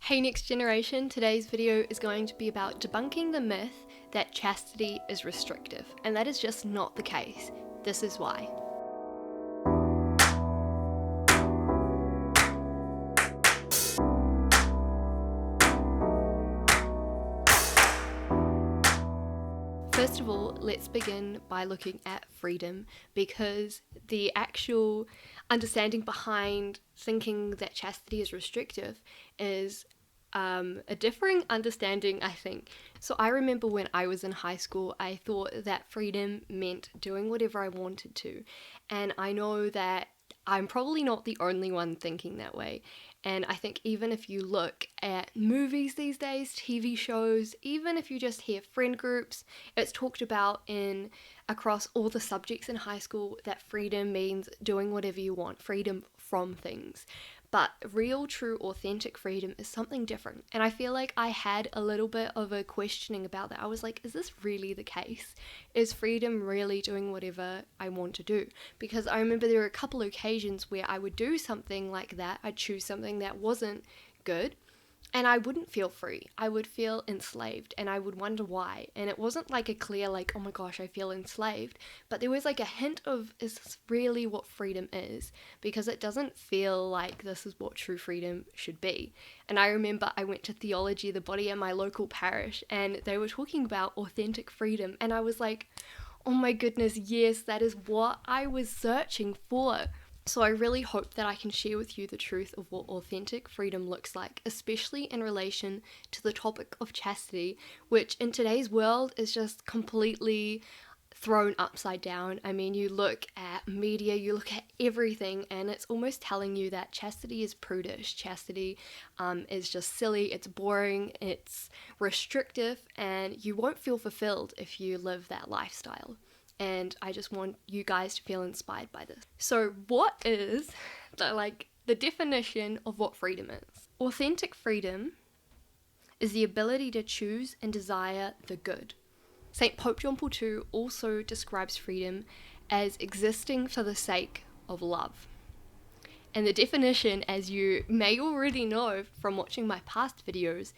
Hey Next Generation, today's video is going to be about debunking the myth that chastity is restrictive, and that is just not the case. This is why. First of all, let's begin by looking at freedom, because the actual understanding behind thinking that chastity is restrictive is a differing understanding, I think. So I remember when I was in high school, I thought that freedom meant doing whatever I wanted to. And I know that I'm probably not the only one thinking that way. And I think even if you look at movies these days, TV shows, even if you just hear friend groups, it's talked about in across all the subjects in high school that freedom means doing whatever you want, freedom from things. But real, true, authentic freedom is something different. And I feel like I had a little bit of a questioning about that. I was like, is this really the case? Is freedom really doing whatever I want to do? Because I remember there were a couple of occasions where I would do something like that. I'd choose something that wasn't good, and I wouldn't feel free. I would feel enslaved, and I would wonder why. And it wasn't like a clear, like, oh my gosh, I feel enslaved. But there was like a hint of, is this really what freedom is? Because it doesn't feel like this is what true freedom should be. And I remember I went to Theology of the Body at my local parish, and they were talking about authentic freedom. And I was like, oh my goodness, yes, that is what I was searching for. So I really hope that I can share with you the truth of what authentic freedom looks like, especially in relation to the topic of chastity, which in today's world is just completely thrown upside down. I mean, you look at media, you look at everything, and it's almost telling you that chastity is prudish, chastity is just silly, it's boring, it's restrictive, and you won't feel fulfilled if you live that lifestyle. And I just want you guys to feel inspired by this. So what is the definition of what freedom is? Authentic freedom is the ability to choose and desire the good. St. Pope John Paul II also describes freedom as existing for the sake of love. And the definition, as you may already know from watching my past videos,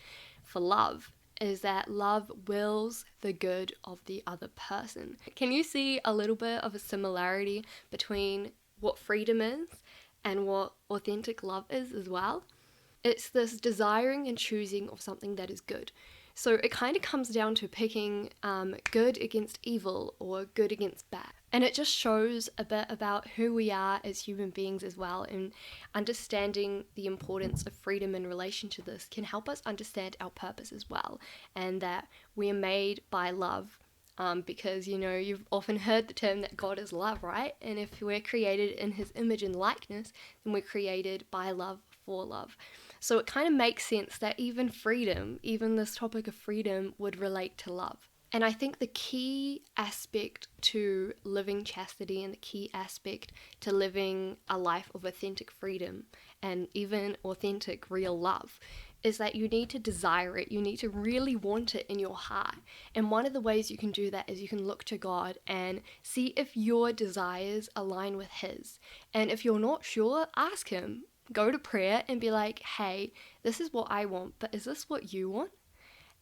for love is that love wills the good of the other person. Can you see a little bit of a similarity between what freedom is and what authentic love is as well? It's this desiring and choosing of something that is good. So it kind of comes down to picking good against evil or good against bad. And it just shows a bit about who we are as human beings as well, and understanding the importance of freedom in relation to this can help us understand our purpose as well, and that we are made by love. Because, you know, you've often heard the term that God is love, right? And if we're created in his image and likeness, then we're created by love for love. So it kind of makes sense that even freedom, even this topic of freedom, would relate to love. And I think the key aspect to living chastity and the key aspect to living a life of authentic freedom and even authentic real love is that you need to desire it. You need to really want it in your heart. And one of the ways you can do that is you can look to God and see if your desires align with his. And if you're not sure, ask him. Go to prayer and be like, hey, this is what I want, but is this what you want?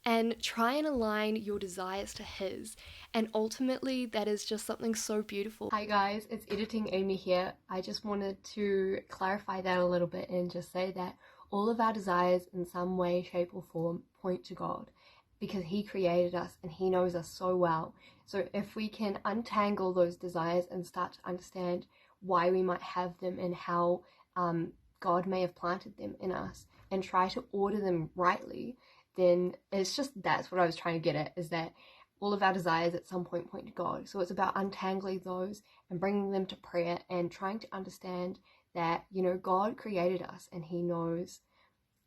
And try and align your desires to his. And ultimately, that is just something so beautiful. Hi guys, it's Editing Amie here. I just wanted to clarify that a little bit and just say that all of our desires in some way, shape or form point to God, because he created us and he knows us so well. So if we can untangle those desires and start to understand why we might have them and how God may have planted them in us, and try to order them rightly, then it's just, that's what I was trying to get at, is that all of our desires at some point point to God. So it's about untangling those and bringing them to prayer and trying to understand that, you know, God created us and he knows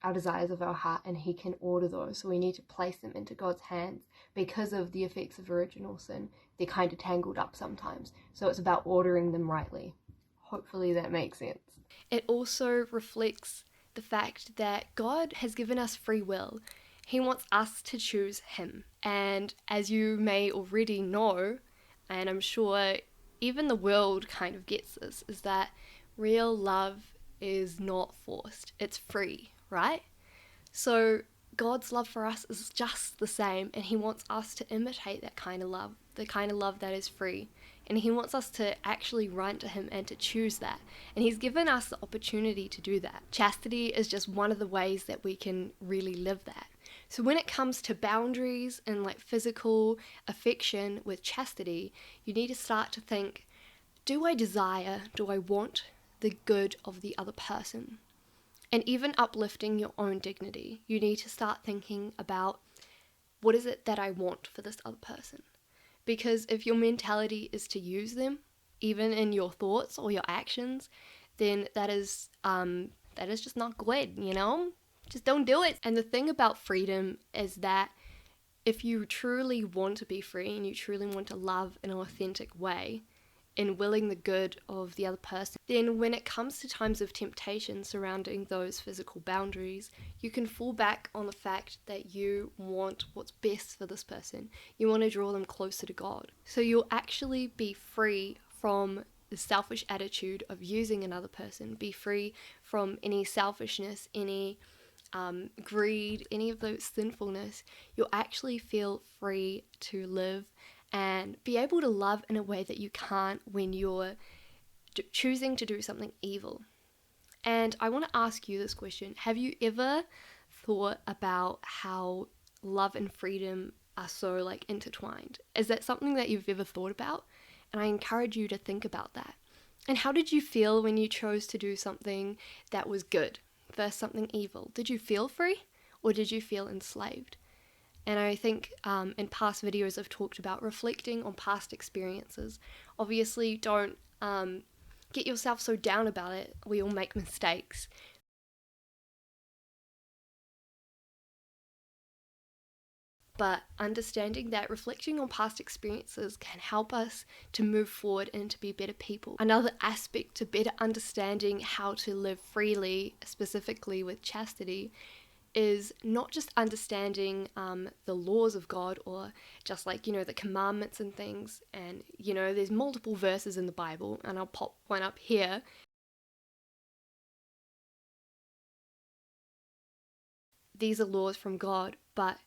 our desires of our heart and he can order those. So we need to place them into God's hands. Because of the effects of original sin, they're kind of tangled up sometimes. So it's about ordering them rightly. Hopefully that makes sense. It also reflects the fact that God has given us free will. He wants us to choose him. And as you may already know, and I'm sure even the world kind of gets this, is that real love is not forced. It's free, right? So God's love for us is just the same, and he wants us to imitate that kind of love, the kind of love that is free. And he wants us to actually run to him and to choose that. And he's given us the opportunity to do that. Chastity is just one of the ways that we can really live that. So when it comes to boundaries and like physical affection with chastity, you need to start to think, do I want the good of the other person? And even uplifting your own dignity, you need to start thinking about, what is it that I want for this other person? Because if your mentality is to use them, even in your thoughts or your actions, then that is just not good, you know? Just don't do it. And the thing about freedom is that if you truly want to be free and you truly want to love in an authentic way, in willing the good of the other person, then when it comes to times of temptation surrounding those physical boundaries, you can fall back on the fact that you want what's best for this person. You want to draw them closer to God. So you'll actually be free from the selfish attitude of using another person, be free from any selfishness, any greed, any of those sinfulness. You'll actually feel free to live and be able to love in a way that you can't when you're choosing to do something evil. And I want to ask you this question. Have you ever thought about how love and freedom are so like intertwined? Is that something that you've ever thought about? And I encourage you to think about that. And how did you feel when you chose to do something that was good versus something evil? Did you feel free or did you feel enslaved? And I think in past videos I've talked about reflecting on past experiences. Obviously, don't get yourself so down about it. We all make mistakes. But understanding that reflecting on past experiences can help us to move forward and to be better people. Another aspect to better understanding how to live freely, specifically with chastity, is not just understanding the laws of God, or just like, the commandments and things. And, there's multiple verses in the Bible, and I'll pop one up here. These are laws from God, but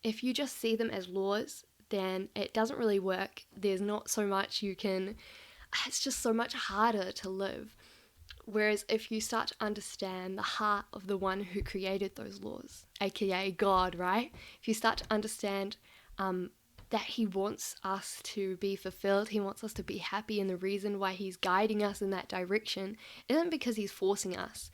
if you just see them as laws, then it doesn't really work. There's not so much it's just so much harder to live. Whereas if you start to understand the heart of the one who created those laws, aka God, right? If you start to understand that he wants us to be fulfilled, he wants us to be happy, and the reason why he's guiding us in that direction isn't because he's forcing us.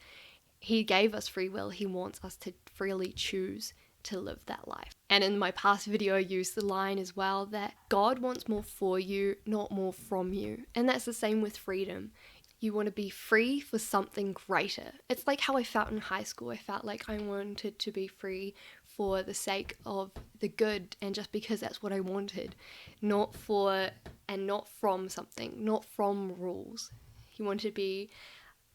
He gave us free will. He wants us to freely choose to live that life. And in my past video, I used the line as well that God wants more for you, not more from you. And that's the same with freedom. You want to be free for something greater. It's like how I felt in high school. I felt like I wanted to be free for the sake of the good, and just because that's what I wanted, not from something, not from rules. You want to be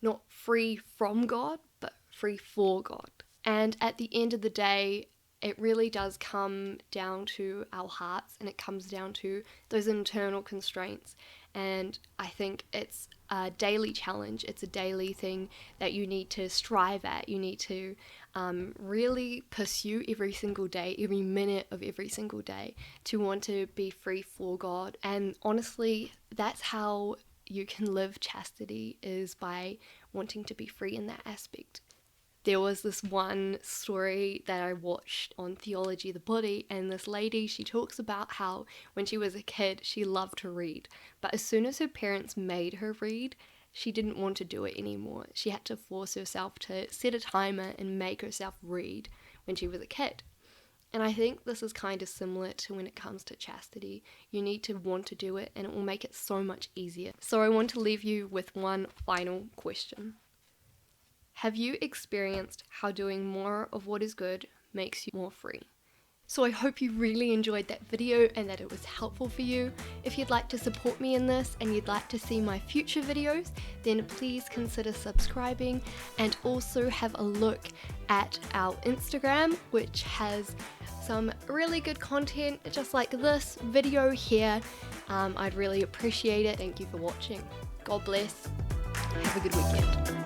not free from God, but free for God. And at the end of the day, it really does come down to our hearts, and it comes down to those internal constraints. And I think it's a daily challenge. It's a daily thing that you need to strive at. You need to really pursue every single day, every minute of every single day, to want to be free for God. And honestly, that's how you can live chastity, is by wanting to be free in that aspect. There was this one story that I watched on Theology of the Body, and this lady, she talks about how when she was a kid, she loved to read. But as soon as her parents made her read, she didn't want to do it anymore. She had to force herself to set a timer and make herself read when she was a kid. And I think this is kind of similar to when it comes to chastity. You need to want to do it, and it will make it so much easier. So I want to leave you with one final question. Have you experienced how doing more of what is good makes you more free? So I hope you really enjoyed that video and that it was helpful for you. If you'd like to support me in this and you'd like to see my future videos, then please consider subscribing, and also have a look at our Instagram, which has some really good content just like this video here. I'd really appreciate it. Thank you for watching. God bless. Have a good weekend.